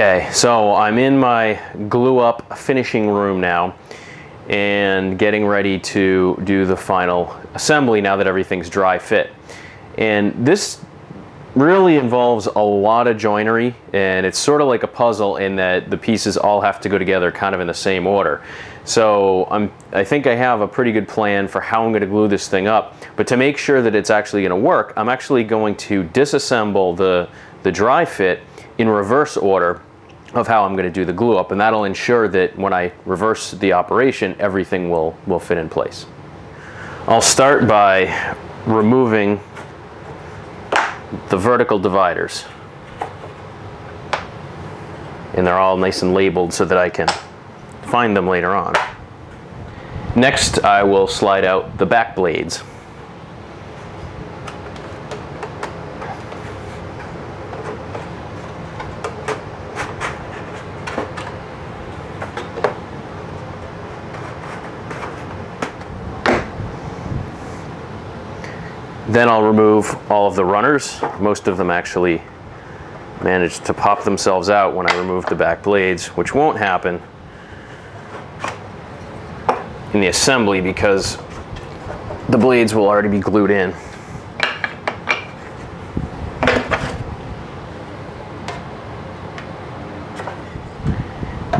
Okay, so I'm in my glue up finishing room now and getting ready to do the final assembly now that everything's dry fit. And this really involves a lot of joinery, and it's sort of like a puzzle in that the pieces all have to go together kind of in the same order. So I think I have a pretty good plan for how I'm going to glue this thing up, but to make sure that it's actually going to work, I'm actually going to disassemble the dry fit in reverse order of how I'm going to do the glue up, and that'll ensure that when I reverse the operation, everything will fit in place. I'll start by removing the vertical dividers, and they're all nice and labeled so that I can find them later on. Next, I will slide out the back blades. Then I'll remove all of the runners. Most of them actually managed to pop themselves out when I remove the back blades, which won't happen in the assembly because the blades will already be glued in.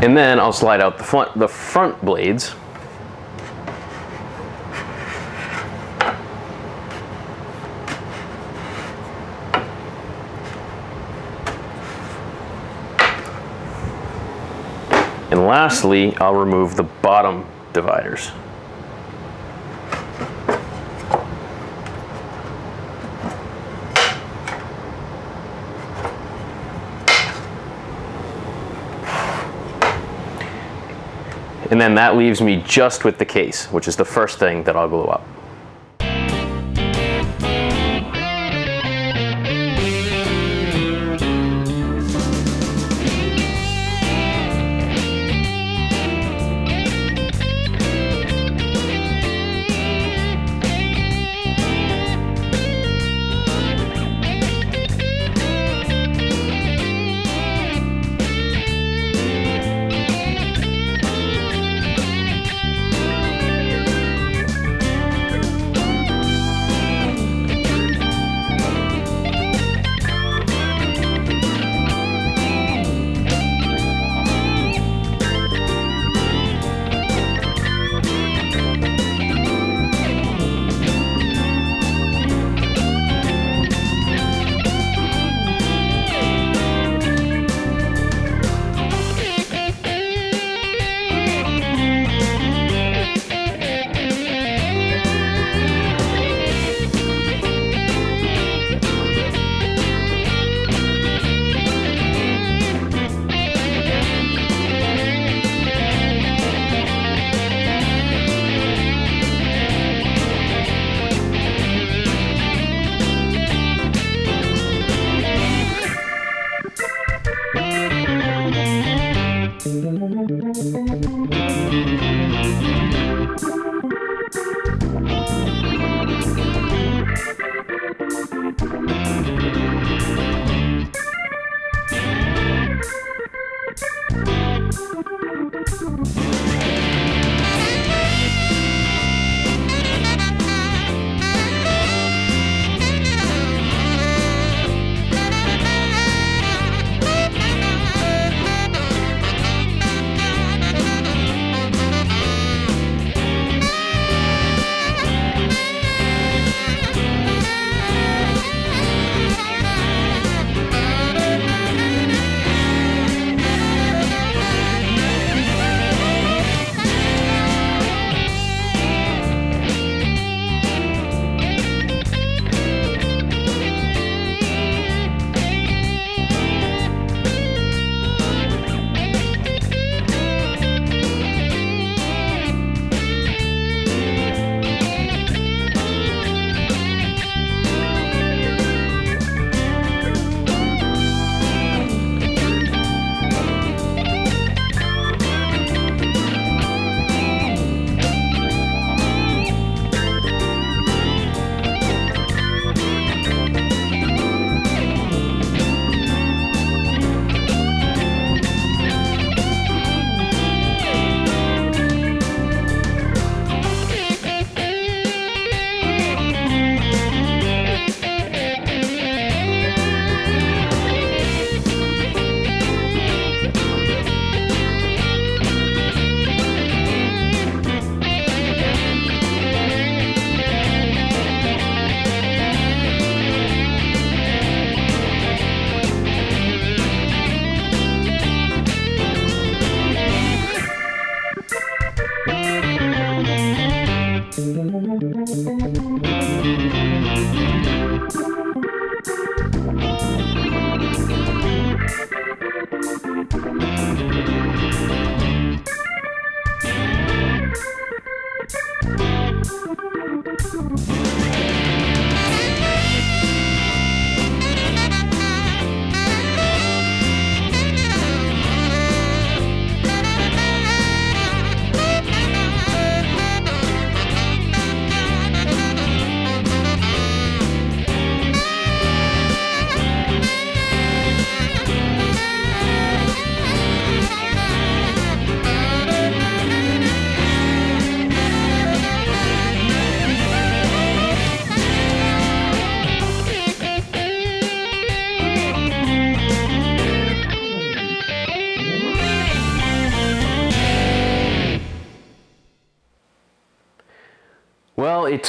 And then I'll slide out the front blades. And lastly, I'll remove the bottom dividers. And then that leaves me just with the case, which is the first thing that I'll glue up.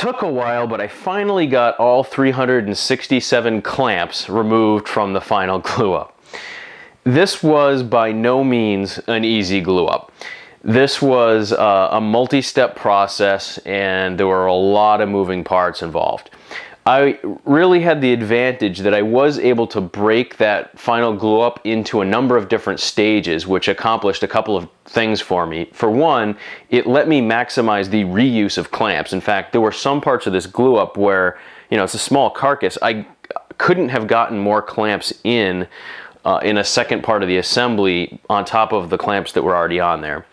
took a while, but I finally got all 367 clamps removed from the final glue up. This was by no means an easy glue up. This was a multi-step process, and there were a lot of moving parts involved. I really had the advantage that I was able to break that final glue up into a number of different stages, which accomplished a couple of things for me. For one, it let me maximize the reuse of clamps. In fact, there were some parts of this glue up where, you know, it's a small carcass. I couldn't have gotten more clamps in a second part of the assembly on top of the clamps that were already on there.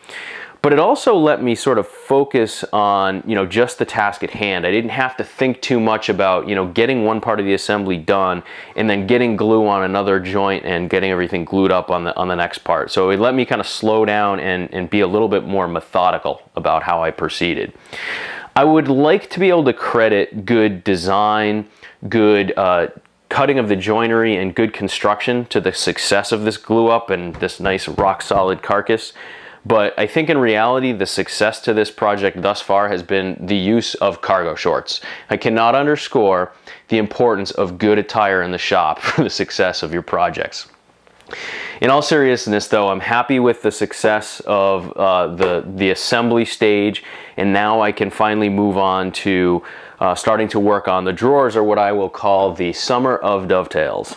But it also let me sort of focus on, you know, just the task at hand. I didn't have to think too much about, you know, getting one part of the assembly done and then getting glue on another joint and getting everything glued up on the next part. So it let me kind of slow down and be a little bit more methodical about how I proceeded. I would like to be able to credit good design, good cutting of the joinery, and good construction to the success of this glue up and this nice rock solid carcass. But I think in reality, the success to this project thus far has been the use of cargo shorts. I cannot underscore the importance of good attire in the shop for the success of your projects. In all seriousness though, I'm happy with the success of the assembly stage, and now I can finally move on to starting to work on the drawers, or what I will call the summer of dovetails.